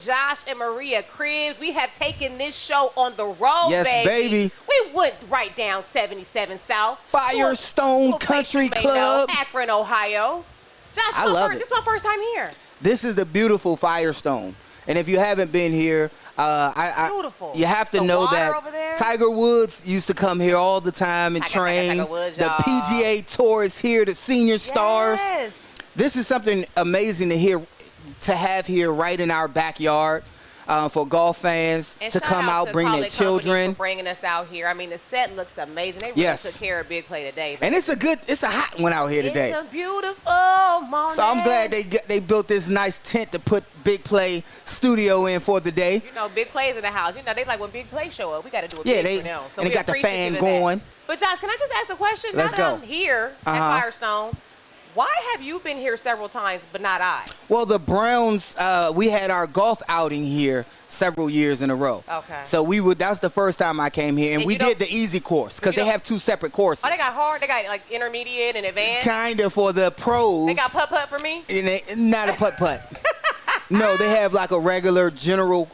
Josh and Maria Cribbs. We have taken this show on the road, yes, baby. We went right down 77 South. Firestone Country Club. Akron, Ohio. Josh, I love it. This is my first time here. This is the beautiful Firestone. And if you haven't been here, beautiful. You have to the know water that over there. Tiger Woods used to come here all the time and train. The PGA Tour is here, the senior stars. This is something amazing to have here right in our backyard for golf fans and to come out, bring their children. For bringing us out here. I mean, the set looks amazing. They really took care of Big Play today. And it's a hot one out here today. It's a beautiful morning. So I'm glad they built this nice tent to put Big Play studio in for the day. You know, Big Play's in the house. You know, they like when Big Play show up, we got to do a big for them. So and they got the fan going. But Josh, can I just ask a question? Let's go. I'm here at Firestone. Why have you been here several times, but not I? Well, the Browns, we had our golf outing here several years in a row. Okay. So that's the first time I came here, and we did the easy course because they have two separate courses. Oh, they got hard? They got like intermediate and advanced? Kind of for the pros. They got putt-putt for me? Not a putt-putt. No, they have like a regular general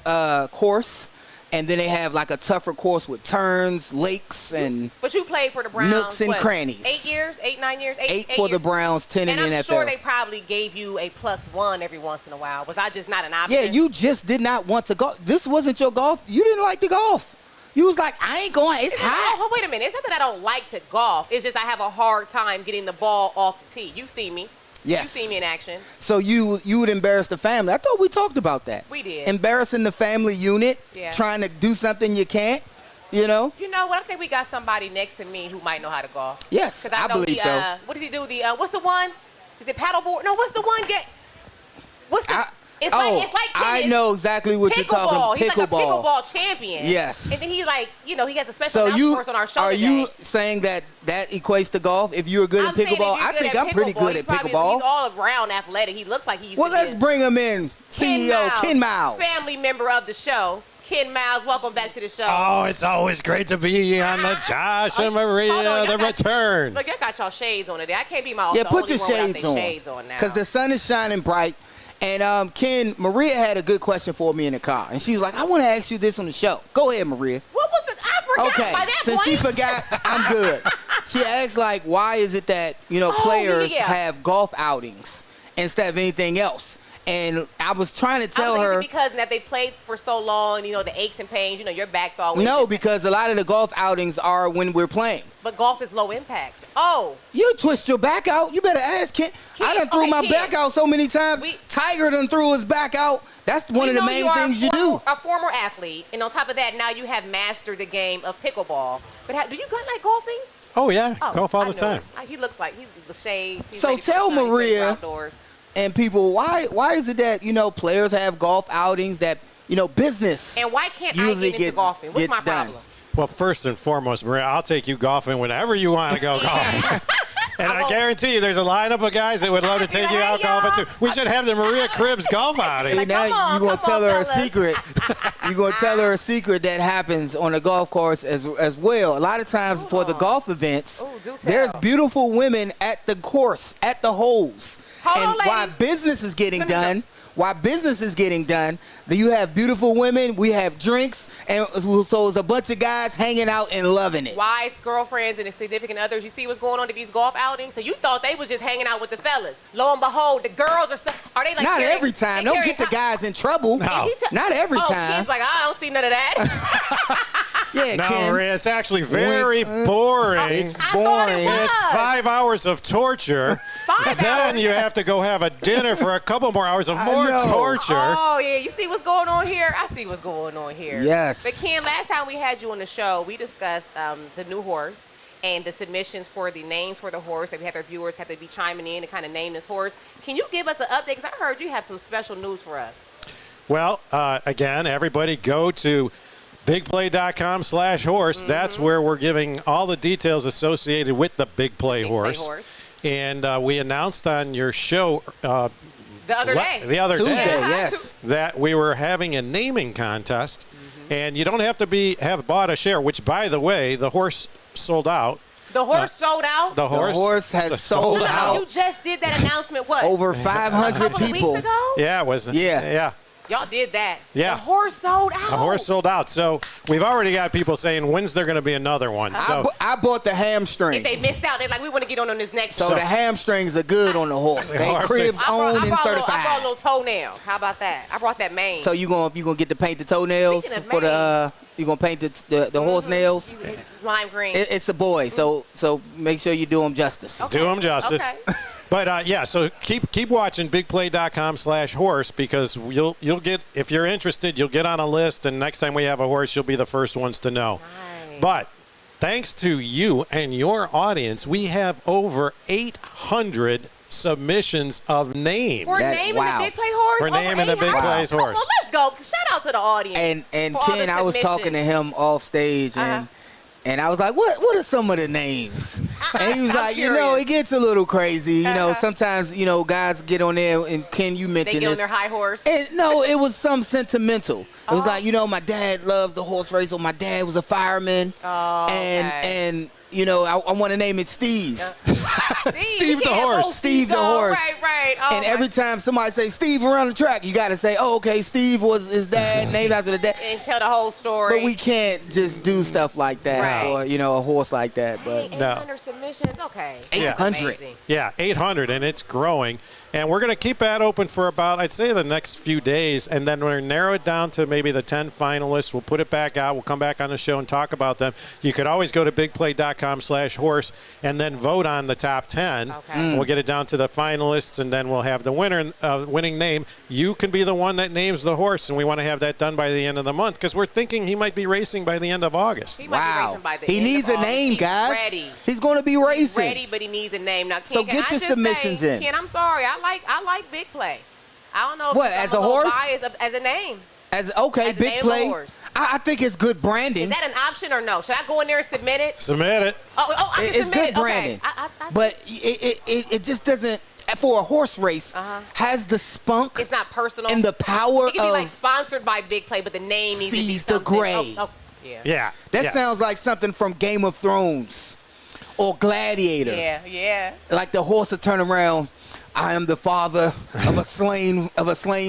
course. And then they have like a tougher course with turns, lakes, and but you played for the Browns, nooks and crannies. 8 years, 9 years, eight for the Browns, 10 in the NFL. And I'm sure they probably gave you a +1 every once in a while. Was I just not an option? Yeah, you just did not want to golf. This wasn't your golf. You didn't like to golf. You was like, I ain't going. It's hot. Oh, wait a minute. It's not that I don't like to golf. It's just I have a hard time getting the ball off the tee. You see me. Yes. You see me in action. So you would embarrass the family. I thought we talked about that. We did. Embarrassing the family unit, trying to do something you can't, you know? You know what? I think we got somebody next to me who might know how to golf. Yes, I believe so. What does he do? What's the one? Is it paddleboard? No, what's the one? It's like tennis. I know exactly what you're talking about. He's like a pickleball champion. Yes. And then he he has a special course on our show today. You saying that equates to golf? If you were good at pickleball, I think I'm pretty good at pickleball. He's all around athletic. He looks like he used to be. Well, let's bring him in. CEO Ken Miles. Family member of the show. Ken Miles, welcome back to the show. Oh, it's always great to be on the Josh and Maria, the return. Look, y'all got y'all shades on today. I can't be my own. Yeah, put your shades on. Because the sun is shining bright. And Ken, Maria had a good question for me in the car. And she's like, I want to ask you this on the show. Go ahead, Maria. What was the? I forgot by that point. Since she forgot, I'm good. She asked, like, why is it that, players have golf outings instead of anything else? And I was trying to tell her. Because that they played for so long, the aches and pains, your back's always. No, because a lot of the golf outings are when we're playing. But golf is low impact. Oh. You twist your back out. You better ask Ken. I done threw my back out so many times. Tiger done threw his back out. That's one of the main things you do. A former athlete. And on top of that, now you have mastered the game of pickleball. But do you like golfing? Oh, yeah. Golf all the time. He looks like he's the shades. So tell Maria and people, why is it that, players have golf outings that, business and why can't I get into golfing? What's my problem? Well, first and foremost, Maria, I'll take you golfing whenever you want to go golfing. And I guarantee you there's a lineup of guys that would love to take you out golfing, too. We should have the Maria Cribbs golf outing. See, now you're going to tell her a secret. You're going to tell her a secret that happens on the golf course as well. A lot of times for the golf events, there's beautiful women at the course, at the holes. And while business is getting done, you have beautiful women, we have drinks, and so it's a bunch of guys hanging out and loving it. Wives, girlfriends, and significant others. You see what's going on at these golf outings? So you thought they was just hanging out with the fellas. Lo and behold, the girls are they like not every time. Don't get the guys in trouble. No. Not every time. Ken's like, I don't see none of that. Yeah, no, Ken. Maria, it's actually very boring. It's boring. It's 5 hours of torture. 5 hours? Then you have to go have a dinner for a couple more hours of more torture. Oh, yeah. You see what's going on here? I see what's going on here. Yes. But, Ken, last time we had you on the show, we discussed the new horse and the submissions for the names for the horse. That we had our viewers have to be chiming in to kind of name this horse. Can you give us an update? Because I heard you have some special news for us. Well, again, everybody go to bigplay.com/horse. That's where we're giving all the details associated with the Big Play horse. And we announced on your show the other day. Tuesday, yes. That we were having a naming contest. And you don't have to have bought a share, which, by the way, the horse sold out. The horse sold out? The horse has sold out. You just did that announcement, what? Over 500 people. Weeks ago? Yeah, it was. Yeah. Y'all did that. Yeah. The horse sold out. The horse sold out. So we've already got people saying, when's there going to be another one? So I bought the hamstring. If they missed out, they're like, we want to get on this next So the hamstrings are good on the horse. They cribs owned and certified. I brought a little toenail. How about that? I brought that mane. So you gonna get to paint the toenails for the you gonna paint the horse nails? Lime green. It's a boy, so make sure you do him justice. Do him justice. Okay. But yeah, so keep watching bigplay.com/horse because you'll get, if you're interested, you'll get on a list, and next time we have a horse, you'll be the first ones to know. Nice. But thanks to you and your audience, we have over 800 submissions of names. We're naming the Big Play horse. We're naming the Big Play's horse. Well, let's go. Shout out to the audience. And Ken, I was talking to him off stage and I was like, what are some of the names? And he was like, it gets a little crazy. Sometimes, guys get on there, and Ken, you mentioned they get this. on their high horse. And, no, it was some sentimental. It was like, my dad loved the horse race, or my dad was a fireman. Oh, and I want to name it Steve. Steve the horse. Steve the horse. Right. Oh, and every time somebody say Steve around the track, you got to say, okay, Steve was his dad, named after the dad. And tell the whole story. But we can't just do stuff like that for, a horse like that. But 800 submissions, okay. 800. Yeah, 800, and it's growing. And we're going to keep that open for about, I'd say, the next few days. And then we're narrow it down to maybe the 10 finalists. We'll put it back out. We'll come back on the show and talk about them. You could always go to bigplay.com/horse and then vote on the top 10. Okay. We'll get it down to the finalists, and then we'll have the winning name. You can be the one that names the horse, and we want to have that done by the end of the month because we're thinking he might be racing by the end of August. Wow. He needs a name, guys. Ready. He's going to be racing. He's ready, but he needs a name. Now, Ken, so get your submissions in. Ken, I'm sorry. I like Big Play. I don't know if what, I'm as a horse? As a name. As Big Play. I think it's good branding. Is that an option or no? Should I go in there and submit it? Submit it. I can it's good branding. Okay. But it just doesn't, for a horse race, has the spunk. It's not personal. And the power it can be like sponsored by Big Play, but the name needs to be Seize the something. Gray. Yeah. That sounds like something from Game of Thrones or Gladiator. Yeah. Like the horse will turn around. I am the father of a slain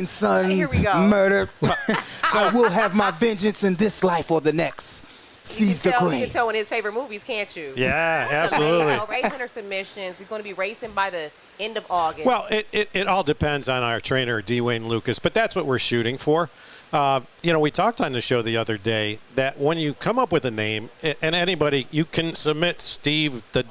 son. Here we go. Murdered. I will have my vengeance in this life or the next. Seize the Gray. You can tell one of his favorite movies, can't you? Yeah, absolutely. Over 800 submissions. He's going to be racing by the end of August. Well, it all depends on our trainer, D. Wayne Lucas, but that's what we're shooting for. We talked on the show the other day that when you come up with a name, and anybody, you can submit Steve the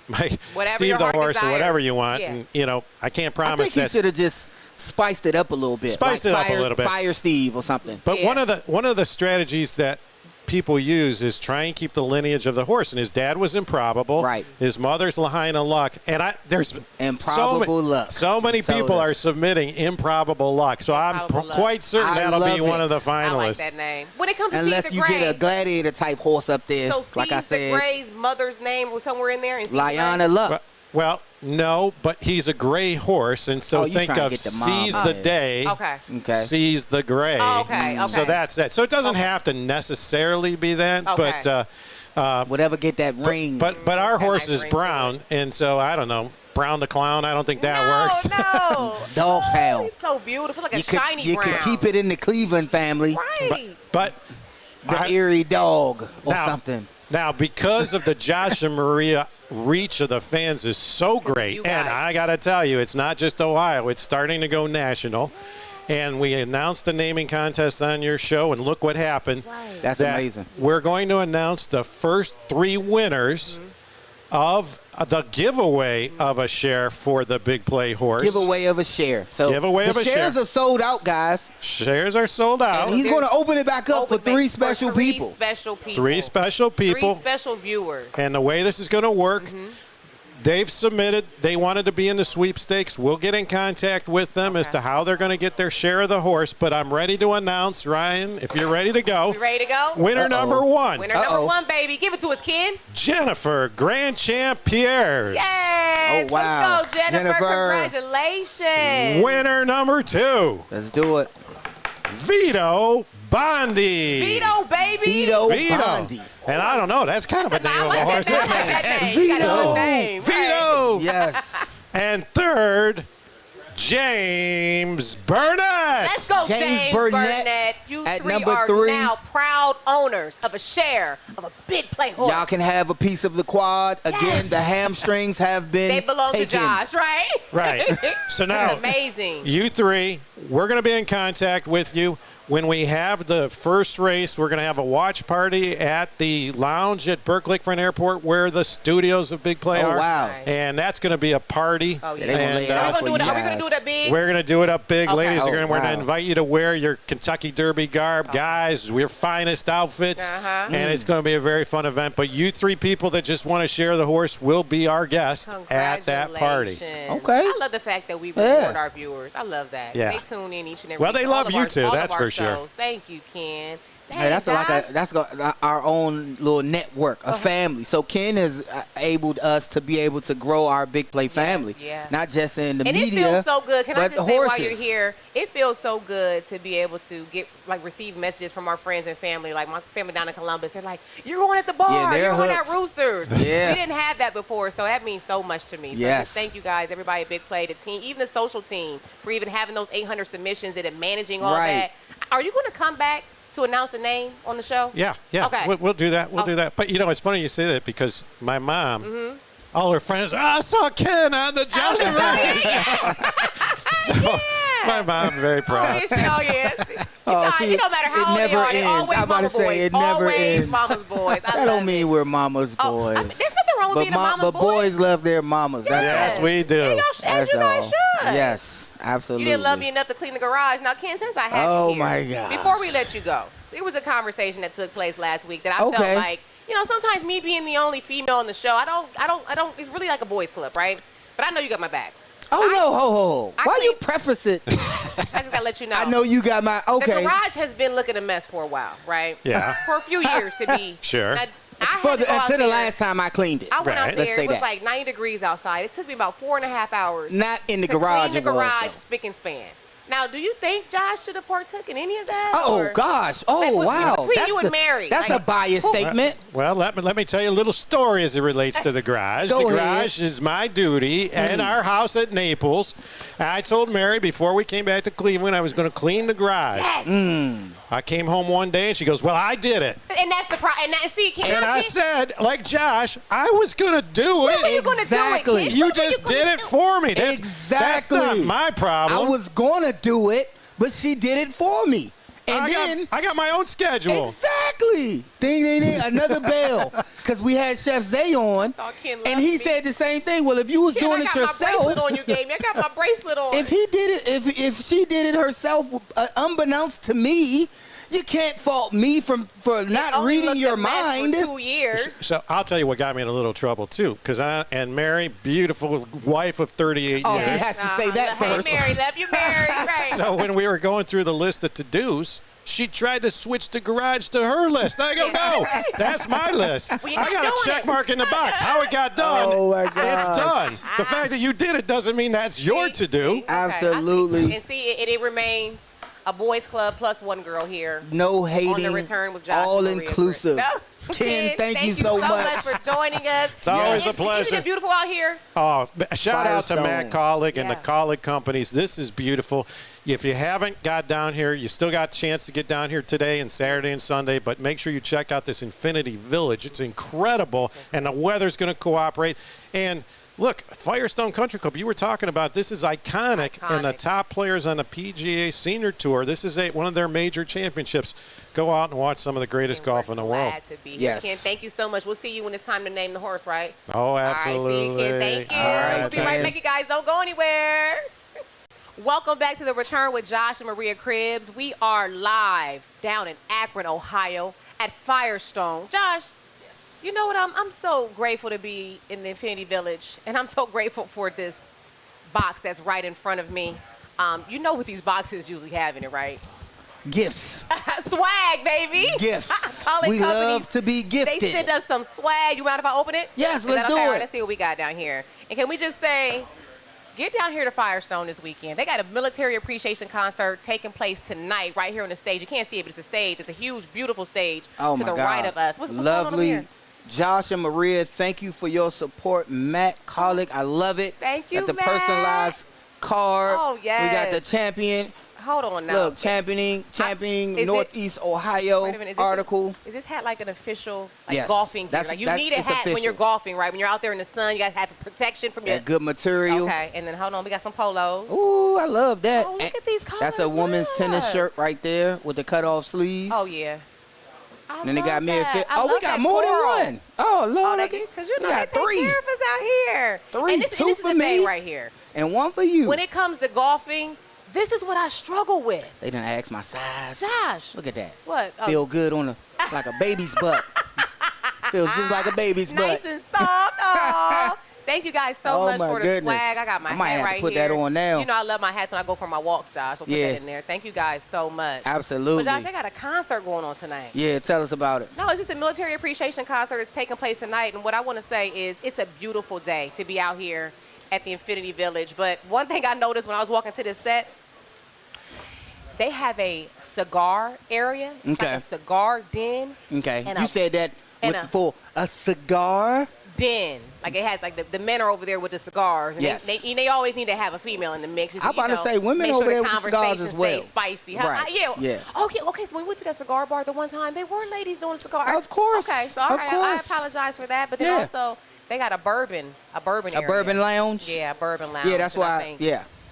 horse or whatever you want. Yeah. And, I can't promise I think he should have just spiced it up a little bit. Fire Steve or something. But one of the strategies that people use is try and keep the lineage of the horse. And his dad was Improbable. Right. His mother's Lahaina Luck. And there's Improbable Luck. So many people are submitting Improbable Luck. So I'm quite certain that'll be one of the finalists. I like that name. When it comes to unless you get a gladiator type horse up there, so like I said. So Gray's mother's name was somewhere in there. Lahaina Luck. Well, no, but he's a gray horse, and so think of Seize the Day, Seize the Gray. Okay. So that's it. So it doesn't have to necessarily be that, but whatever get that ring. But our horse is brown, and so I don't know. Brown the Clown, I don't think that works. No. Dog pound. It's so beautiful, like a shiny brown. You could keep it in the Cleveland family. Right. But the Erie Dog or something. Now, because of the Josh and Maria reach of the fans is so great, and I got to tell you, it's not just Ohio. It's starting to go national. And we announced the naming contest on your show, and look what happened. Right. That's amazing. We're going to announce the first 3 winners of the giveaway of a share for the Big Play horse. Giveaway of a share. So the shares are sold out, guys. Shares are sold out. And he's going to open it back up for 3 special people. 3 special people. 3 special viewers. And the way this is going to work, they've submitted. They wanted to be in the sweepstakes. We'll get in contact with them as to how they're going to get their share of the horse. But I'm ready to announce, Ryan, if you're ready to go. You ready to go? Winner number 1. Winner number 1, baby. Give it to us, Ken. Jennifer Grand Champ Pierres. Yes. Oh, wow. Let's go, Jennifer. Congratulations. Winner number 2. Let's do it. Vito Bondi. Vito, baby. Vito Bondi. And I don't know, that's kind of a name of a horse. Vito. Vito. Yes. And third, James Burnett. Let's go, James Burnett. You at three number are 3. now proud owners of a share of a big play horse. Y'all can have a piece of the quad. Again, the hamstrings have been They belong taken. to Josh, right? Right. So now, That's amazing. You three, we're going to be in contact with you. When we have the first race, we're going to have a watch party at the lounge at Burke Lakefront Airport where the studios of Big Play are. Oh, wow. And that's going to be a party. Oh, yeah. They gonna lay it out Are for we you going to guys. do it up big? We're going to do it up big. Okay. Ladies, Oh, we're going to wow. invite you to wear your Kentucky Derby garb. Guys, your finest outfits. Uh-huh. And it's going to be a very fun event. But you three people that just want to share the horse will be our guest at that party. Congratulations. Okay. I love the fact that we reward our viewers. I love that. Yeah. They tune in each and every Well, week they to all love of you our- too, all of that's our for sure. shows. Thank you, Ken. Hey, that's our own little network, a family. So Ken has enabled us to be able to grow our Big Play family, yeah. not just in the And media. it feels so good. Can I but just the say while horses. you're here, it feels so good to be able to receive messages from our friends and family. Like my family down in Columbus, they're like, "You're going at the bar. Yeah, they're you're going hooked. at Roosters." Yeah. We didn't have that before, so that means so much to me. So Yes. just thank you guys, everybody at Big Play, the team, even the social team, for even having those 800 submissions and managing all Right. that. Are you going to come back to announce the name on the show? Yeah. Okay. We'll do that. We'll do that. But, it's funny you say that because my mom, all her friends, I saw Ken on the Josh and Ryan show. So my mom's very proud. Oh, yes. See, It don't matter how it old never they are. They ends. always I'm about to mama say boys. it never Always ends. mama's boys. I That don't love mean it. we're mama's boys. There's nothing wrong with being a mama's but boy. boys love their mamas. That's Yes, all. we do. And That's you guys all. should. Yes, absolutely. You didn't love me enough to clean the garage. Now, Ken, since I have Oh, you here, my gosh. before we let you go, there was a conversation that took place last week that I Okay. felt like, sometimes me being the only female on the show, I don't. It's really like a boys club, right? But I know you got my back. Oh, no, ho. I Why you clean- preface it? I just gotta let you know. I know you got my, The okay. garage has been looking a mess for a while, right? Yeah. For a few years to be. Sure. Now, I had to go out Until the there. last time I cleaned it. I went Right. out Let's there. say It was that. like 90 degrees outside. It took me about 4.5 hours. Not in the to garage. clean the it was, garage, though. spick and span. Now, do you think Josh should have partook in any of that? Oh, or- gosh. Oh, Like, wow. between you and Mary, That's like, a biased who- statement. Well, let me tell you a little story as it relates to the garage. Go The ahead. garage is my duty in our house at Naples. I told Mary before we came back to Cleveland I was going to clean the garage. Yes. I came home one day and she goes, "Well, I did it." And that's the problem. And see, And I said, like Josh, I was going to do when are you it. going to do Exactly. it? Ken? You When are just gonna did it do for me. That's Exactly. not my problem. I was going to do it, but she did it for me. And I got my own schedule. Exactly. Ding, ding, ding. Another bell. Because we had Chef Zay on, Oh, Ken and loves he me. said the same thing. Well, if you was Ken, doing I it got my bracelet yourself, on you gave me. I got my bracelet on. if he did it, if she did it herself, unbeknownst to me, you can't fault me for not Only reading looked your a mess mind. For 2 years. So I'll tell you what got me in a little trouble too, because and Mary, beautiful wife of 38 Oh, years. he has to say that Hey, first. Mary, love you, Mary. Right. So when we were going through the list of to-dos, she tried to switch the garage to her list. I go, no, that's my list. Well, you're I not got a doing check it. mark in the box. How it got done, Oh, my it's gosh. done. The fact that you did it doesn't mean that's your to-do. Okay, I see. Absolutely. And see, it remains a boys club plus one girl here. No On hating. the return with Josh all and Maria inclusive. Chris. No. Ken, thank you so much. for joining us. It's always a Isn't pleasure. it beautiful out here? Oh, shout out to Firestone. Matt Collick and the Yeah. Collick companies. This is beautiful. If you haven't got down here, you still got a chance to get down here today and Saturday and Sunday, but make sure you check out this Infinity Village. It's incredible, and the weather's going to cooperate. And look, Firestone Country Club, you were talking about, this is iconic, and the top players on the PGA Senior Tour, this is one of their major championships. Go out and watch some of the greatest golf in the world. Glad to be here. Yes. Ken, thank you so much. We'll see you when it's time to name the horse, right? Oh, absolutely. All right, see you, Ken. Thank you. All right, We'll be right Ken. back, you guys. Don't go anywhere. Welcome back to The Return with Josh and Maria Cribbs. We are live down in Akron, Ohio at Firestone. Josh, you know what? I'm so grateful to be in the Infinity Village, and I'm so grateful for this box that's right in front of me. You know what these boxes usually have in it, right? Gifts. Swag, baby. Gifts. Calling We companies, love to be gifted. They sent us some swag. You mind if I open it? Yes, Is let's that do okay? All right, it. let's see what we got down here. And can we just say, get down here to Firestone this weekend. They got a military appreciation concert taking place tonight right here on the stage. You can't see it, but it's a stage. It's a huge, beautiful stage Oh to my the God. right of us. What's going on over Lovely. here? Josh and Maria, thank you for your support. Matt Collick, I love it. Thank you, That the Matt. personalized card. Oh, yes. We got the champion. Hold on now. Look, championing Northeast Ohio article. Is this hat like an official Yes. golfing gear? Like you need a hat when you're golfing, right? When you're out there in the sun, you got to have protection from your good material. Okay, and then hold on, we got some polos. Ooh, I love that. Oh, look at these colors. That's a woman's tennis shirt right there with the cutoff sleeves. Oh yeah. And then they got me a fit. Oh, we got more than one. Oh Lord, because you know we got they three. take care of us out here. Three, and this two is for the me, thing right here. And one for you. When it comes to golfing, this is what I struggle with. They done asked my size. Josh. Look at that. What? Oh. Feel good on like a baby's butt. Feels just like a baby's butt. Nice and soft. Aw. Thank you guys so much for the swag. I got my hat right here. I might have to put that on now. You know I love my hats when I go for my walks, Josh. So put that in there. Thank you guys so much. Absolutely. But Josh, they got a concert going on tonight. Yeah, tell us about it. No, it's just a military appreciation concert. It's taking place tonight. And what I want to say is it's a beautiful day to be out here at the Infinity Village. But one thing I noticed when I was walking to this set, they have a cigar area. It's like a cigar den. Okay. You said that for a cigar den. Like it has like the men are over there with the cigars. And they always need to have a female in the mix. I'm about to say women over there with the cigars as well. Spicy. Right. Yeah. Okay. So we went to that cigar bar the one time. They were ladies doing cigars. Of course. Okay. So I apologize for that. But then also they got a bourbon area. A bourbon lounge. Yeah, a bourbon lounge. Yeah, that's why.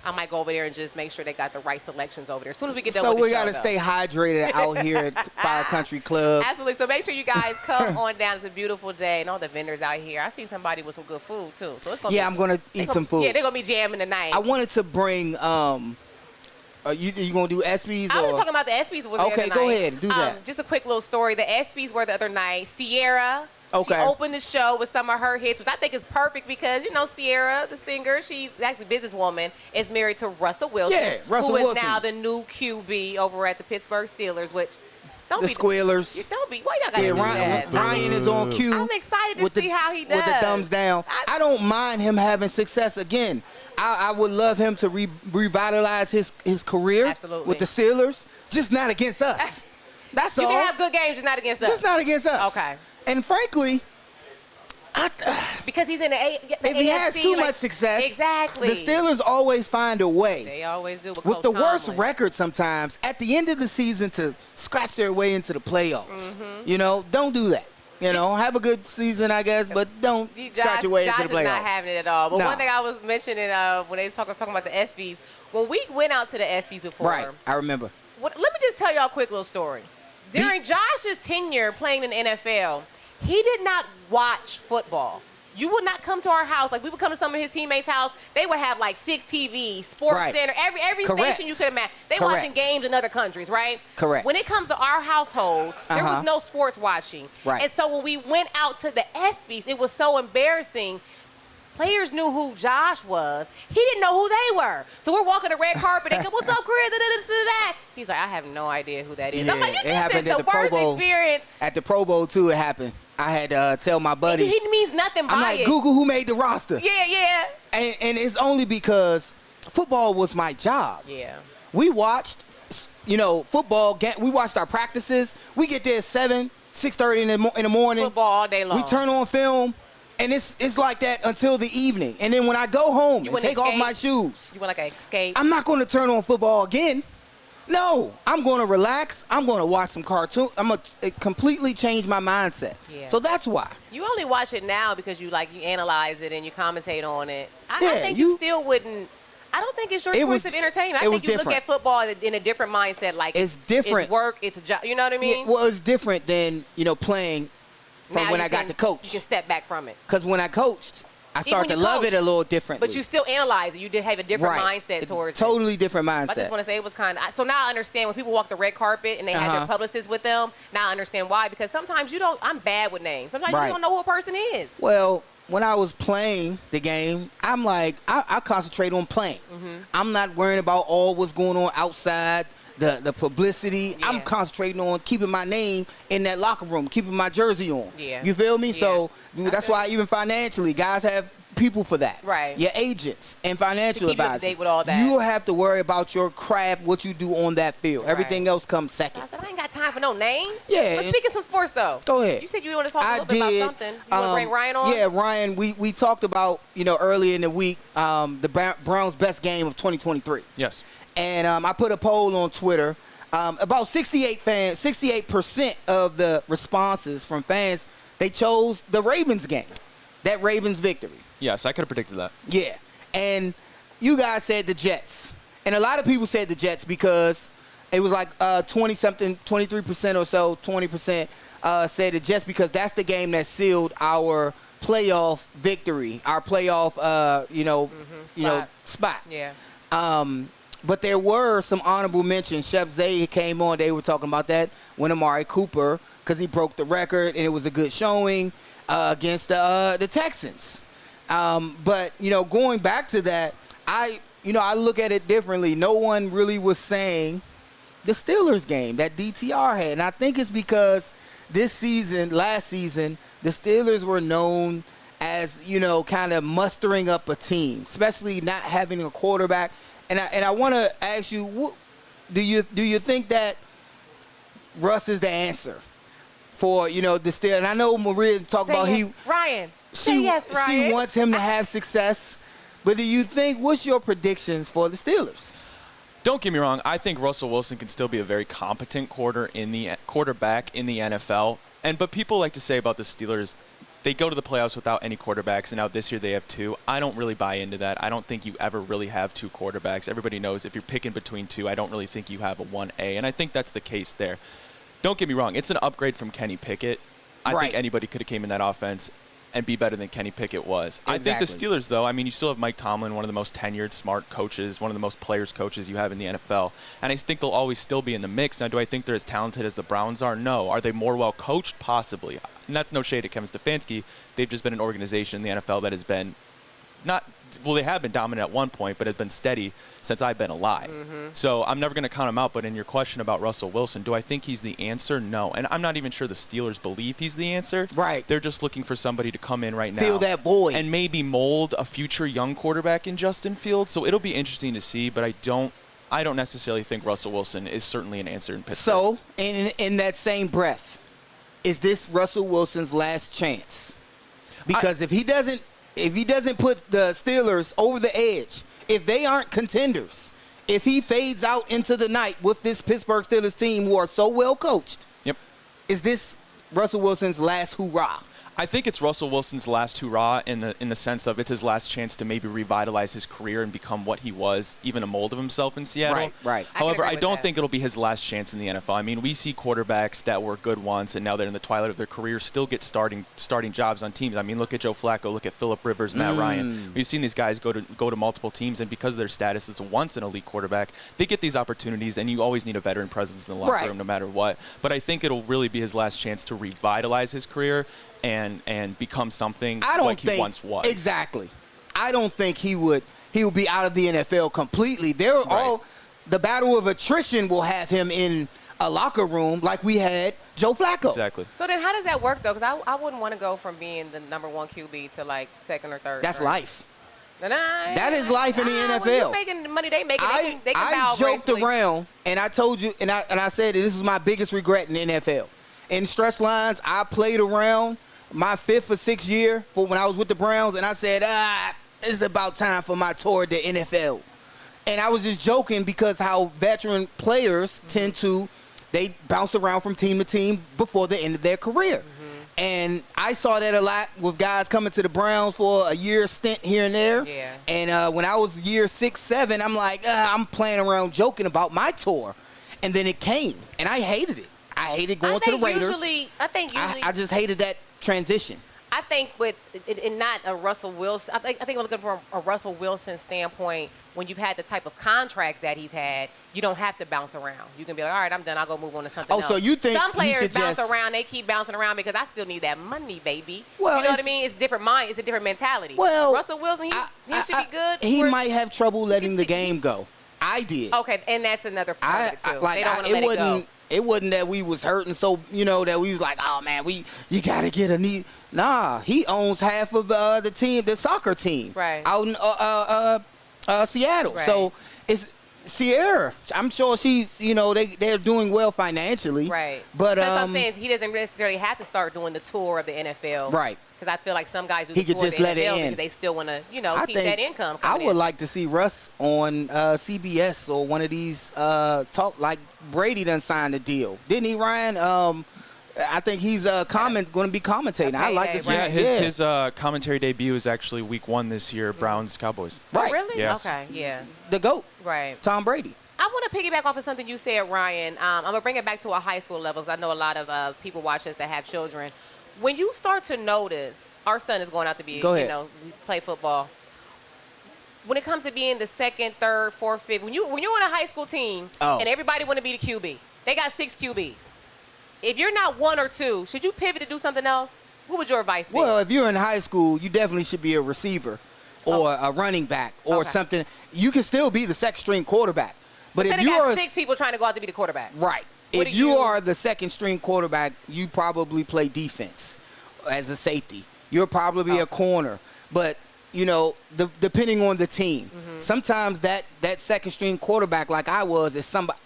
I might go over there and just make sure they got the right selections over there. As soon as we get done with the show, we got to stay hydrated out here at Fire Country Club. Absolutely. So make sure you guys come on down. It's a beautiful day, and all the vendors out here. I seen somebody with some good food too. So it's gonna I'm gonna eat some food. Yeah, they're gonna be jamming tonight. I wanted to bring. You gonna do ESPYs? I was just talking about the ESPYs. Okay, go ahead, do that. Just a quick little story. The ESPYs were the other night. Sierra. She opened the show with some of her hits, which I think is perfect because, Sierra, the singer, she's actually a businesswoman, is married to Russell Wilson, who is now the new QB over at the Pittsburgh Steelers, which the Squealers. Why y'all gotta do that? Ryan is on cue. I'm excited to see how he does. With the thumbs down. I don't mind him having success again. I would love him to revitalize his career with the Steelers, just not against us. That's all. You can have good games, just not against us. Just not against us. Okay. And frankly, because he's in the if he has too much success, exactly, the Steelers always find a way. They always do. With the worst record sometimes, at the end of the season to scratch their way into the playoffs. Mm-hmm. Don't do that. Have a good season, I guess, but don't scratch your way into the playoffs. Josh is not having it at all. But one thing I was mentioning when they was talking about the ESPYs, when we went out to the ESPYs before. Right, I remember. Let me just tell y'all a quick little story. During Josh's tenure playing in the NFL, he did not watch football. You would not come to our house. Like, we would come to some of his teammates' house. They would have, 6 TVs, Sports Center, every station you could imagine. They watching games in other countries, right? Correct. When it comes to our household, there was no sports watching. Right. And so when we went out to the ESPYs, it was so embarrassing. Players knew who Josh was. He didn't know who they were. So we're walking the red carpet and go, "What's up, Chris?" That. He's like, "I have no idea who that is." Yeah, I'm like, it happened at the Pro Bowl. Experience. At the Pro Bowl, too, it happened. I had to tell my buddies. He means nothing by it. I'm like, Google who made the roster. Yeah. And it's only because football was my job. Yeah. We watched, football. We watched our practices. We get there at 6:30 in the morning. Football all day long. We turn on film. And it's like that until the evening. And then when I go home and take off my shoes. You want an escape? I'm not going to turn on football again. No. I'm going to relax. I'm going to watch some cartoons. I'm going to completely change my mindset. Yeah. So that's why. You only watch it now because you analyze it and you commentate on it. I think you still wouldn't. I don't think it's your choice of entertainment. I think you look at football in a different mindset. Like it's different. It's work. It's a job. You know what I mean? Yeah, well, it's different than, playing from when I got to coach. You can step back from it. Because when I coached, I started to love it a little differently. But you still analyze it. You did have a different mindset towards it. Totally different mindset. I just want to say it was kind of... So now I understand when people walk the red carpet and they have their publicists with them, now I understand why. Because sometimes you don't... I'm bad with names. Sometimes you don't know who a person is. Well, when I was playing the game, I'm like... I concentrate on playing. Mm-hmm. I'm not worrying about all what's going on outside. The publicity, I'm concentrating on keeping my name in that locker room, keeping my jersey on. Yeah. You feel me? Yeah. So that's why even financially, guys have people for that. Right. Your agents and financial advisors. You with all that. You have to worry about your craft, what you do on that field. Right. Everything else comes second. I said, I ain't got time for no names? Yeah. But speaking some sports, though. Go ahead. You said you want to talk a little bit about something. You want to bring Ryan on? Yeah, Ryan, we talked about, earlier in the week, the Browns' best game of 2023. Yes. And I put a poll on Twitter. About 68% of the responses from fans, they chose the Ravens game, that Ravens victory. Yes, I could have predicted that. Yeah. And you guys said the Jets. And a lot of people said the Jets because it was like 20-something, 23% or so, 20% said the Jets because that's the game that sealed our playoff victory, our playoff, spot. Yeah. But there were some honorable mentions. Chef Zay came on. They were talking about that when Amari Cooper, because he broke the record, and it was a good showing against the Texans. But, going back to that, I look at it differently. No one really was saying the Steelers game that DTR had. And I think it's because last season, the Steelers were known as, kind of mustering up a team, especially not having a quarterback. And I want to ask you, do you think that Russ is the answer for, the Steelers? And I know Maria talked about Ryan. Ryan. She wants him to have success. But do you think, what's your predictions for the Steelers? Don't get me wrong. I think Russell Wilson can still be a very competent quarterback in the NFL. But people like to say about the Steelers, they go to the playoffs without any quarterbacks, and now this year they have two. I don't really buy into that. I don't think you ever really have two quarterbacks. Everybody knows if you're picking between two, I don't really think you have a 1A, and I think that's the case there. Don't get me wrong. It's an upgrade from Kenny Pickett. I think anybody could have came in that offense and be better than Kenny Pickett was. Exactly. I think the Steelers, though, you still have Mike Tomlin, one of the most tenured, smart coaches, one of the most players coaches you have in the NFL. And I think they'll always still be in the mix. Now, do I think they're as talented as the Browns are? No. Are they more well-coached? Possibly. And that's no shade at Kevin Stefanski. They've just been an organization in the NFL that has been they have been dominant at one point, but has been steady since I've been alive. Mm-hmm. So I'm never going to count him out. But in your question about Russell Wilson, do I think he's the answer? No. And I'm not even sure the Steelers believe he's the answer. Right. They're just looking for somebody to come in right now. Fill that void. And maybe mold a future young quarterback in Justin Fields. So it'll be interesting to see, but I don't necessarily think Russell Wilson is certainly an answer in Pittsburgh. So, in that same breath, is this Russell Wilson's last chance? Because if he doesn't put the Steelers over the edge, if they aren't contenders, if he fades out into the night with this Pittsburgh Steelers team who are so well coached, is this Russell Wilson's last hoorah? I think it's Russell Wilson's last hurrah in the sense of it's his last chance to maybe revitalize his career and become what he was, even a mold of himself in Seattle. Right. However, I don't think it'll be his last chance in the NFL. I mean, we see quarterbacks that were good once and now they're in the twilight of their career still get starting jobs on teams. I mean, look at Joe Flacco, look at Phillip Rivers, Matt Ryan. We've seen these guys go to multiple teams, and because of their status as once an elite quarterback, they get these opportunities, and you always need a veteran presence in the locker room no matter what. But I think it'll really be his last chance to revitalize his career and become something like he once was. Exactly. I don't think he would be out of the NFL completely. The battle of attrition will have him in a locker room like we had Joe Flacco. Exactly. So then how does that work, though? Because I wouldn't want to go from being the number one QB to like second or third. That's life. That is life in the NFL. When you're making the money they make, they can I joked around, and I told you, and I said this was my biggest regret in the NFL. In stretch lines, I played around my 5th or 6th year for when I was with the Browns, and I said, it's about time for my tour to NFL. And I was just joking because how veteran players tend to, they bounce around from team to team before the end of their career. Mm-hmm. And I saw that a lot with guys coming to the Browns for a year stint here and there. Yeah. And when I was year 6, 7, I'm like, I'm playing around joking about my tour. And then it came, and I hated it. I hated going to the Raiders. I just hated that transition. I think with not a Russell Wilson, I think we're looking from a Russell Wilson standpoint. When you've had the type of contracts that he's had, you don't have to bounce around. You can be like, all right, I'm done. I'll go move on to something else. So you think some players bounce around? They keep bouncing around because I still need that money, baby. Well, you know what I mean? It's different mind. It's a different mentality. Well, Russell Wilson, he should be good. He might have trouble letting the game go. I did. Okay, and that's another part of it too. They don't want to let it go. It wasn't that we was hurting, so that we was like, oh man, you gotta get a knee. Nah, he owns half of the team, the soccer team, right, out in Seattle. Right. So Sierra, I'm sure she's, they're doing well financially. Right. But that's what I'm saying. He doesn't necessarily have to start doing the tour of the NFL. Right. Because I feel like some guys do he the could tour just of the let NFL it in. because they still want to, keep that income coming I would in. like to see Russ on CBS or one of these talk like Brady done signed a deal. Didn't he, Ryan? I think he's going to be commentating. I'd like to see. Yeah, his commentary debut is actually week 1 this year, Browns Cowboys. Right. Oh, really? Yes. Okay, yeah. The GOAT. Right. Tom Brady. I want to piggyback off of something you said, Ryan. I'm going to bring it back to a high school level because I know a lot of people watch us that have children. When you start to notice, our son is going out to be, play football. When it comes to being the second, third, fourth, fifth, when you're on a high school team and everybody want to be the QB, they got 6 QBs. If you're not 1 or 2, should you pivot to do something else? What would your advice be? Well, if you're in high school, you definitely should be a receiver or a running back or something. You can still be the second-string quarterback. But if you are 6 people trying to go out to be the quarterback. Right. If you are the second-string quarterback, you probably play defense as a safety. You'll probably be a corner. But, depending on the team, sometimes that second-string quarterback, like I was, is somebody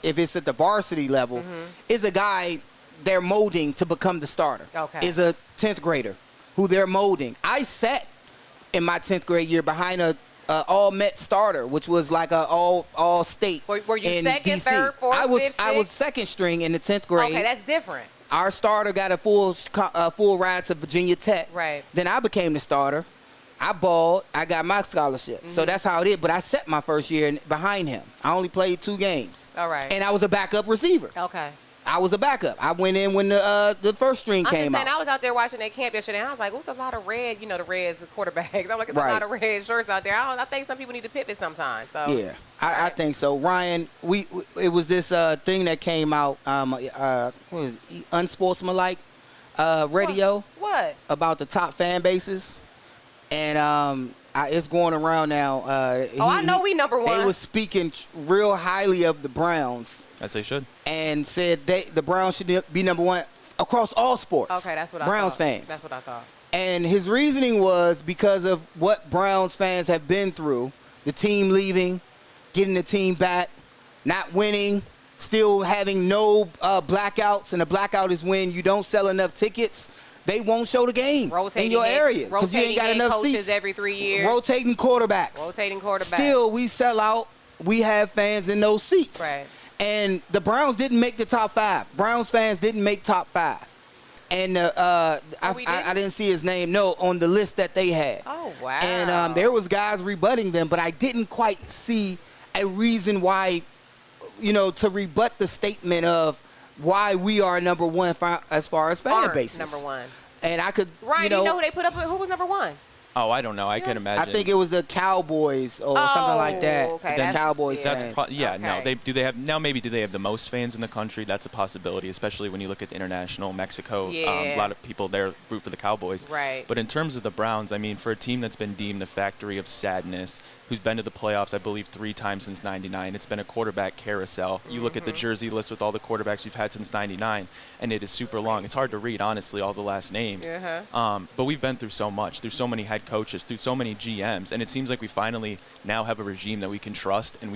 if it's at the varsity level, is a guy they're molding to become the starter. Okay. Is a 10th grader who they're molding. I sat in my 10th grade year behind a all-Met starter, which was like a all-state. Were you in second, DC. third, fourth, fifth, I was second string in the 10th grade. Okay, that's different. Our starter got a full ride to Virginia Tech. Right. Then I became the starter. I balled. I got my scholarship. So that's how it is. But I set my first year behind him. I only played 2 games. All right. And I was a backup receiver. Okay. I was a backup. I went in when the first string came out. I was out there watching that camp yesterday, and I was like, "What's a lot of red? The Reds quarterbacks." I'm like, "It's a lot of red shirts out there." I think some people need to pivot sometimes. So yeah, I think so. Ryan, it was this thing that came out, what was it, Unsportsmanlike radio. What? About the top fan bases, and it's going around now. I know we number 1. They was speaking real highly of the Browns. As they should. And said the Browns should be number 1 across all sports. Okay, that's what I thought. Browns fans. That's what I thought. And his reasoning was because of what Browns fans have been through, the team leaving, getting the team back, not winning, still having no blackouts, and a blackout is when you don't sell enough tickets. They won't show the game in your area because you ain't got enough seats. Every 3 years. Rotating quarterbacks. Still, we sell out. We have fans in those seats. Right. And the Browns didn't make the top 5. Browns fans didn't make top 5. And I didn't see his name, on the list that they had. Oh, wow. And there was guys rebutting them, but I didn't quite see a reason why, to rebut the statement of why we are number 1 as far as fan bases. Number 1. And I could, Ryan, do you know who they put up with? Who was number 1? Oh, I don't know. I can imagine. I think it was the Cowboys or something like that. Okay, the Cowboys That's fans. no. Do they have the most fans in the country? That's a possibility, especially when you look at international Mexico. A lot of people there root for the Cowboys. Right. But in terms of the Browns, I mean, for a team that's been deemed the factory of sadness, who's been to the playoffs, I believe, 3 times since '99, it's been a quarterback carousel. You look at the jersey list with all the quarterbacks we've had since '99, and it is super long. It's hard to read, honestly, all the last names. But we've been through so much, through so many head coaches, through so many GMs, and it seems like we finally now have a regime that we can trust, and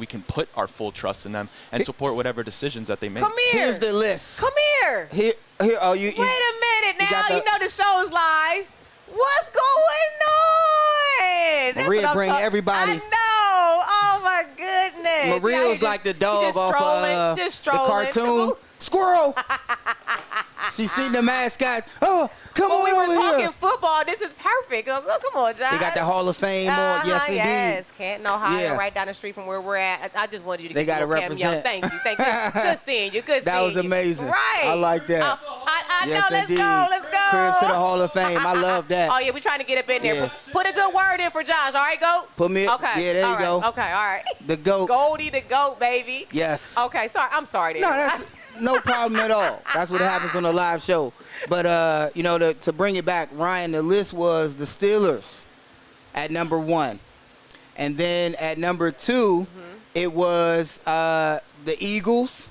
we can put our full trust in them and support whatever decisions that they make. Come here. Here's the list. Come here. Here. Oh, Wait a minute now. You know the show's live. What's going on? Maria bring everybody. I know. Oh my goodness. Maria's like the dog off the cartoon. Squirrel. She's seen the mascots. Oh, come on over here. We were talking here. football. This is perfect. Oh, come on, John. They got the Hall of Fame on. Yes, indeed. Yes, Canton, Ohio, right down the street from where we're at. I just wanted you to they get gotta a little cameo. represent. Thank you. Good seeing you. That was amazing. Right. I like that. I yes, know. indeed. Let's go. Cribs to the Hall of Fame. I love that. Oh, yeah, we're trying to get up in there. Yeah. Put a good word in for Josh. All right, GOAT? Put me. Okay. Yeah, there you go. Okay, all right. The GOAT. Goldie the GOAT, baby. Yes. Okay, sorry. I'm sorry. No, that's no problem at all. That's what happens on a live show. But, to bring it back, Ryan, the list was the Steelers at number 1. And then at number 2, it was the Eagles,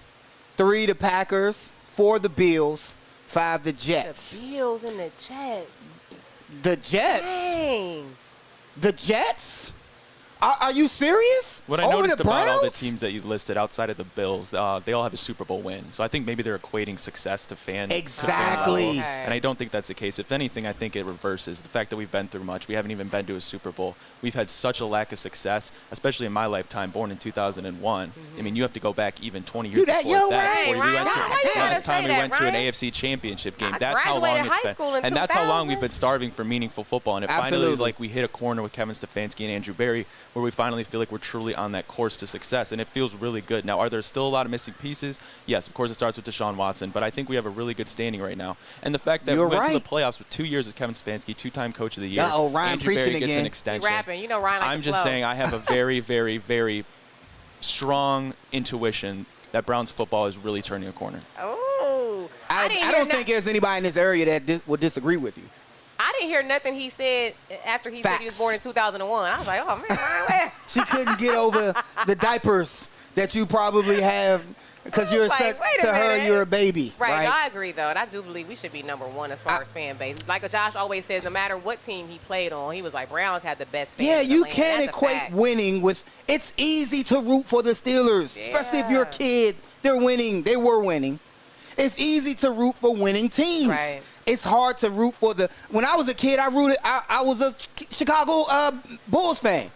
3 the Packers, 4 the Bills, 5 the Jets. The Bills and the Jets. The Jets? Dang. The Jets? Are you serious? What I Over noticed the about all the Browns? teams that you listed outside of the Bills, they all have a Super Bowl win. So I think maybe they're equating success to fan. Exactly. To fan level. And I don't think that's the case. If anything, I think it reverses the fact that we've been through much. We haven't even been to a Super Bowl. We've had such a lack of success, especially in my lifetime, born in 2001. I mean, you have to go back even 20 years that before young, that. Ryan. Before we went Ryan, why you to gotta last time say we that, went to an Ryan? AFC Championship game. I That's how long graduated it's high school in been. And that's how long 2000. we've been starving for meaningful football. And it finally Absolutely. is like we hit a corner with Kevin Stefanski and Andrew Berry where we finally feel like we're truly on that course to success, and it feels really good. Now, are there still a lot of missing pieces? Yes, of course it starts with Deshaun Watson, but I think we have a really good standing right now. And the fact that we went to the playoffs with 2 years with Kevin Stefanski, 2-time Coach of the Year, Ryan Andrew Berry preaching gets again. an extension. You rapping. You know Ryan like I'm the just flow. saying I have a very, very, very strong intuition that Browns football is really turning a corner. Oh. I don't think there's anybody in this area that would disagree with you. I didn't hear nothing he said after he said he was Facts. born in 2001. I was like, oh, man, Ryan, where? She couldn't get over the diapers that you probably have because you're Like, such, wait a to her, minute. you're a baby. Right, no, I agree, though. And I do believe we should be number one as far as fan base. Like Josh always says, no matter what team he played on, he was like, Browns had the best fans. Yeah, in the you land. can't That's a equate fact. winning with. It's easy to root for the Steelers, especially if you're a Yeah. kid. They're winning. They were winning. It's easy to root for winning teams. Right. It's hard to root for the. When I was a kid, I was a Chicago Bulls fan,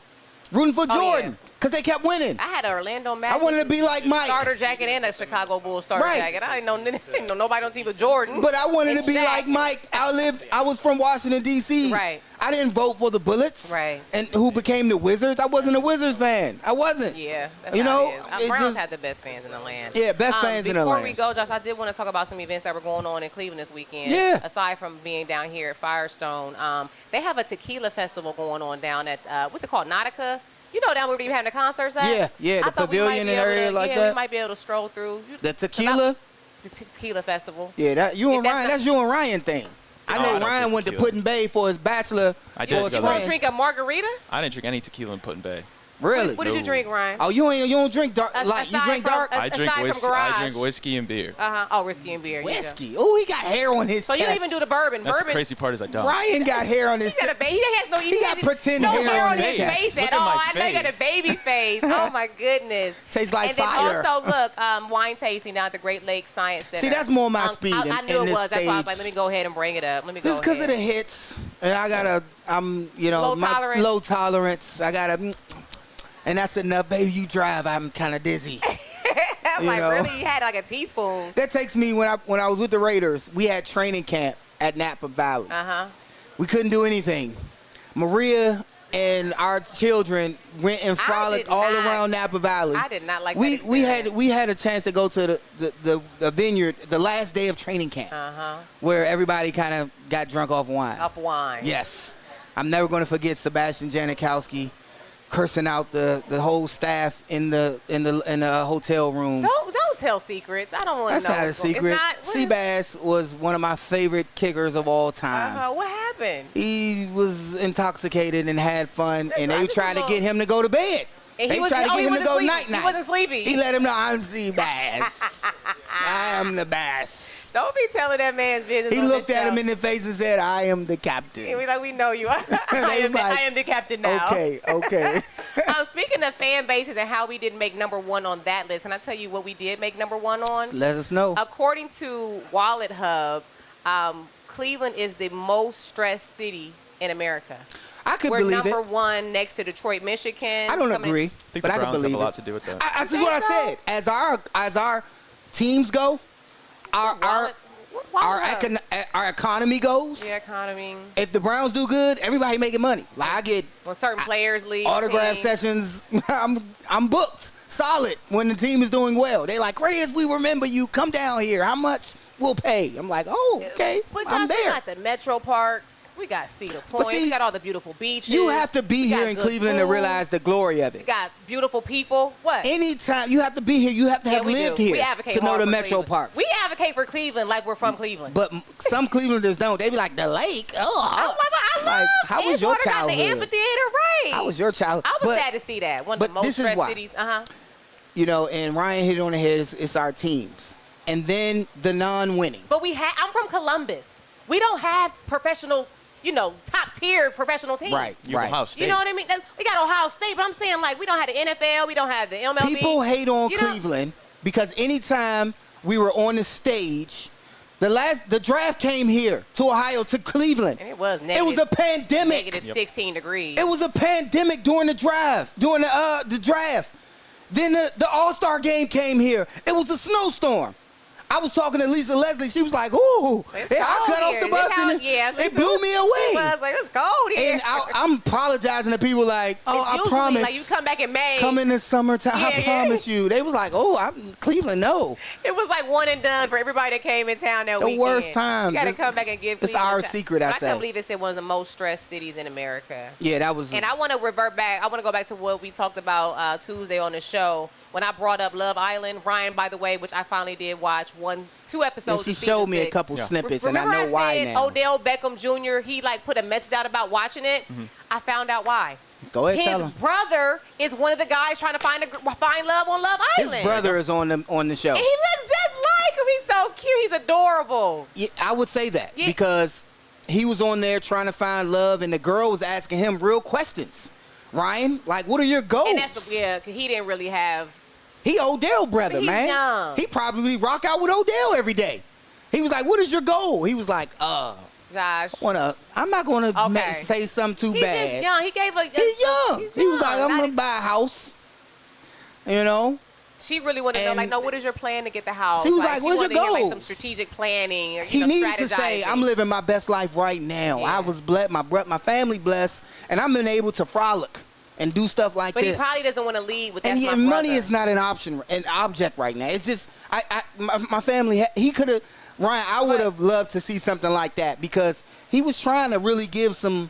rooting for Oh, yeah. Jordan because they kept winning. I had an Orlando Magic I wanted to be like Mike. starter jacket and a Chicago Bulls starter Right. jacket. I didn't know nobody on the team but Jordan. But I wanted to and be Shaq. like Mike. I was from Washington, D.C. Right. I didn't vote for the Bullets. Right. And who became the Wizards. I wasn't a Wizards fan. I wasn't. Yeah, that's You how know, it is. it Browns just- had the best fans in the land. Yeah, best fans in the Before land. we go, Josh, I did want to talk about some events that were going on in Cleveland this weekend. Yeah. Aside from being down here at Firestone, they have a tequila festival going on down at, what's it called, Nautica? You know down where we were having the concerts at? Yeah, the I thought we might pavilion be and able area to- like yeah, that. we might be able to stroll through. The tequila. The tequila festival. Yeah, that you If and that's Ryan. not- That's you and Ryan thing. I Oh, know I don't Ryan drink went to tequila. Putin Bay for his bachelor. I for did his go You there. want friend. to drink a margarita? I didn't drink any tequila in Putin Bay. Really? What did you No. drink, Ryan? Oh, you don't drink dark. Like you Aside drink from- dark Aside I drink from whiskey. Garage. I drink whiskey and beer. Oh, whiskey and beer. you go. whiskey. Oh, he got hair on his So chest. you don't even do the bourbon. That's the Bourbon. crazy part is I don't. Ryan got hair on his He got a chest. baby. He has no. He got pretend no hair on his his face chest. at Look at all. my I know you got a face. baby face. Oh my goodness. Tastes like and then fire. also look, wine tasting down at the Great Lakes Science Center. See, that's more my speed I in knew it this was. That's why I was like, stage. let me go ahead and bring it up. Let me go. Just because of ahead. the hits, and I'm Low my tolerance. low tolerance. And that's enough, baby. You drive. I'm kind of dizzy. I'm you like, know. really? You had like a teaspoon. That takes me when I was with the Raiders. We had training camp at Napa Valley. We couldn't do anything. Maria and our children went and frolicked all around Napa Valley. I did not like we that we had a chance to go to the vineyard the last day of training camp, where everybody kind of got drunk off wine. Off wine. Yes, I'm never going to forget Sebastian Janikowski cursing out the whole staff in the hotel room. Don't tell secrets. I don't want That's to know. not a what's going- secret. It's not. Seabass was one of my favorite kickers of all time. What happened? He was intoxicated and had fun, and they I just tried to don't- get him to go to bed. And They he was- tried to oh, get he him to wasn't go sleepy. night-night. He wasn't sleepy. He let him know, I'm Seabass. I am the bass. Don't be telling that man's business. He on looked this at show. him in the face and said, I am the captain. And we like, we know you. I They was like, am the captain now. Okay. Speaking of fan bases and how we didn't make number one on that list, and I tell you what we did make number one on. Let us know. According to Wallet Hub, Cleveland is the most stressed city in America. I could We're believe number it. one next to Detroit, Michigan. I don't Coming in- agree, I think but the I could Browns believe have a lot it. to do with that. That's just what I think said. As our teams go, our economy goes. The economy. If the Browns do good, everybody making money. Like I get When certain players leave. autograph teams. sessions. I'm booked solid when the team is doing well. They like, Reyes, we remember you. Come down here. How much? We'll pay. I'm like, oh, okay. But I'm Josh, we there. got the Metro Parks. We got Cedar Point. see, we got all the beautiful beaches. You have to be We got here in good Cleveland to food. realize the glory of We it. got beautiful people. What? Anytime you have to be here, you have to have we lived do. We here advocate to know hard the for Metro Cleveland. Parks. We advocate for Cleveland like we're from Cleveland. But some Clevelanders don't. They be like, the lake? Oh my God, I Like, love how was your Edgewater got the childhood? amphitheater, right? How was your childhood? I was But- sad to see that. One of but the most this is stressed why. cities. You know, and Ryan hit it on the head. It's our teams. And then the non-winning. But I'm from Columbus. We don't have professional top tier professional teams. Right. Ohio State. You know what I mean? We got Ohio State, but I'm saying, like, we don't have the NFL, we don't have the MLB. People hate on Cleveland because anytime we were on the stage, the draft came here to Ohio, to Cleveland. And it was negative. It was a pandemic. Negative 16 degrees. It was a pandemic during the draft. Then the All-Star game came here. It was a snowstorm. I was talking to Lisa Leslie. She was like, "Ooh, I cut off the bus and it blew me away." She was like, "It's cold here." And I'm apologizing to people like, "Oh, I promise." Like, you come back in May. Come in the summertime. I promise you. They was like, "Oh, I'm Cleveland." No. It was like one and done for everybody that came in town that weekend. The worst time. You got to come back and give Cleveland. It's our secret, I say. I can't believe it's in one of the most stressed cities in America. Yeah, that was. And I want to revert back. I want to go back to what we talked about Tuesday on the show. When I brought up Love Island, Ryan, by the way, which I finally did watch 2 episodes. Yeah, she showed me a couple snippets, and I know why now. Odell Beckham Jr., he put a message out about watching it. Mm-hmm. I found out why. Go ahead, tell him. His brother is one of the guys trying to find love on Love Island. His brother is on the show. And he looks just like him. He's so cute. He's adorable. Yeah, I would say that because he was on there trying to find love, and the girl was asking him real questions. Ryan, like, what are your goals? And that's because he didn't really have. He Odell brother, man. Young. He probably rock out with Odell every day. He was like, "What is your goal?" He was like, Josh. I'm not gonna say something too bad." He's just young. He gave a. He's young. He was like, "I'm gonna buy a house." You know. She really wanted to know, no, what is your plan to get the house? She was like, "What's your goal?" Some strategic planning. Or, he needs to say, "I'm living my best life right now. I was blessed. My family blessed, and I'm been able to frolic and do stuff like this." But he probably doesn't want to lead with that. And money is not an object right now. It's just my family. He could have, Ryan. I would have loved to see something like that because he was trying to really give some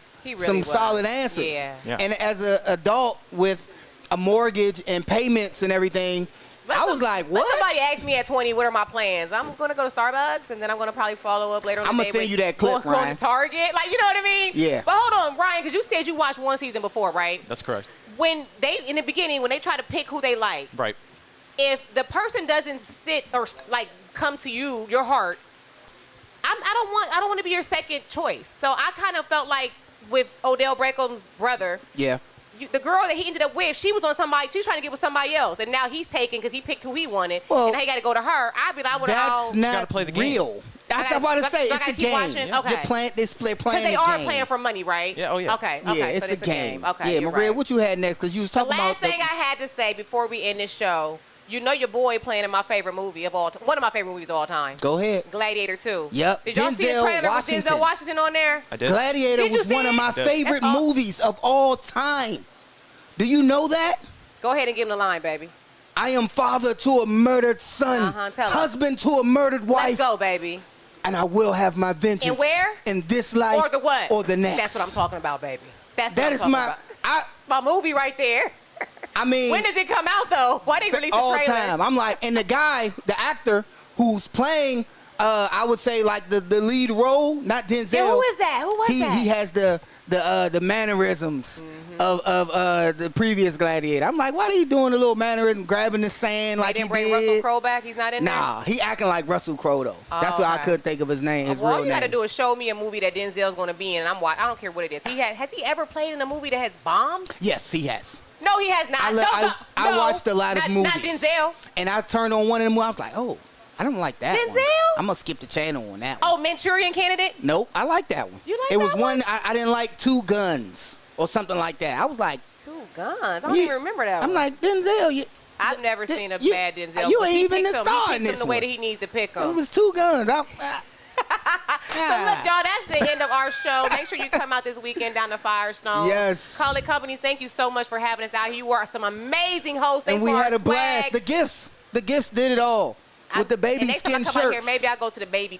solid answers. Yeah. And as an adult with a mortgage and payments and everything, I was like, what? Somebody asked me at 20, what are my plans? I'm going to go to Starbucks, and then I'm going to probably follow up later on I'm the going day. to send you that clip, Ryan. Ryan. To Target. Like, you know what I mean? Yeah. But hold on, Ryan, because you said you watched one season before, right? That's correct. When in the beginning, when they try to pick who they like. Right. If the person doesn't sit or, come to you, your heart, I don't want to be your second choice. So I kind of felt like with Odell Beckham's brother. Yeah. The girl that he ended up with, she was on somebody. She was trying to get with somebody else, and now he's taken because he picked who he wanted. Well, and now he got to go to her. I'd be like, that's not play the real. game. That's what I'm about to say. It's the game. Yeah. Okay. They're playing because they are playing for money, right? Yeah. Oh yeah. Okay. Yeah, it's so a game. Okay. Yeah, Maria, what you had next? Because you was talking about the last thing I had to say before we end this show. You know your boy playing in my favorite movie of all time. One of my favorite movies of all time. Go ahead. Gladiator 2. Yep. Did y'all see the trailer with Denzel Washington on there? I did. Gladiator was one of my favorite movies of all time. Do you know that? Go ahead and give him the line, baby. I am father to a murdered son, husband to a murdered wife. Let's go, baby. And I will have my vengeance. And where? In this life. Or the what? Or the next. That's what I'm talking about, baby. That's that what I'm is talking my. about. It's my movie right there. I mean, when does it come out though? Why didn't release the all trailer? Time. I'm like, and the guy, the actor who's playing, I would say like the lead role, not Denzel. Yeah, who is that? Who was that? He has the mannerisms of the previous Gladiator. I'm like, why are he doing a little mannerism, grabbing the sand like he did? Bring Russell Crowe back. He's not in there. Nah, he acting like Russell Crowe though. That's why I couldn't think of his name. His real all you name. got to do is show me a movie that Denzel's going to be in, and I don't care what it is. Has he ever played in a movie that has bombed? Yes, he has. No, he has not. I watched a lot of movies. Not Denzel. And I turned on one of them. I was like, oh, I don't like that Denzel? one. I'm going to skip the channel on that one. Oh, Manchurian Candidate? Nope, I like that one. You like it that was one I didn't like, Two Guns or something like that. I was like. Two Guns? I don't even remember that one. I'm like, Denzel. I've never seen a bad Denzel. You ain't even the star in this the way that he needs to pick him. It was Two Guns. So look, y'all, that's the end of our show. Make sure you come out this weekend down to Firestone. Yes. Call It Companies, thank you so much for having us out here. You are some amazing hosts. And we had a blast. The gifts did it all. With the baby skin shirts. Maybe I'll go to the baby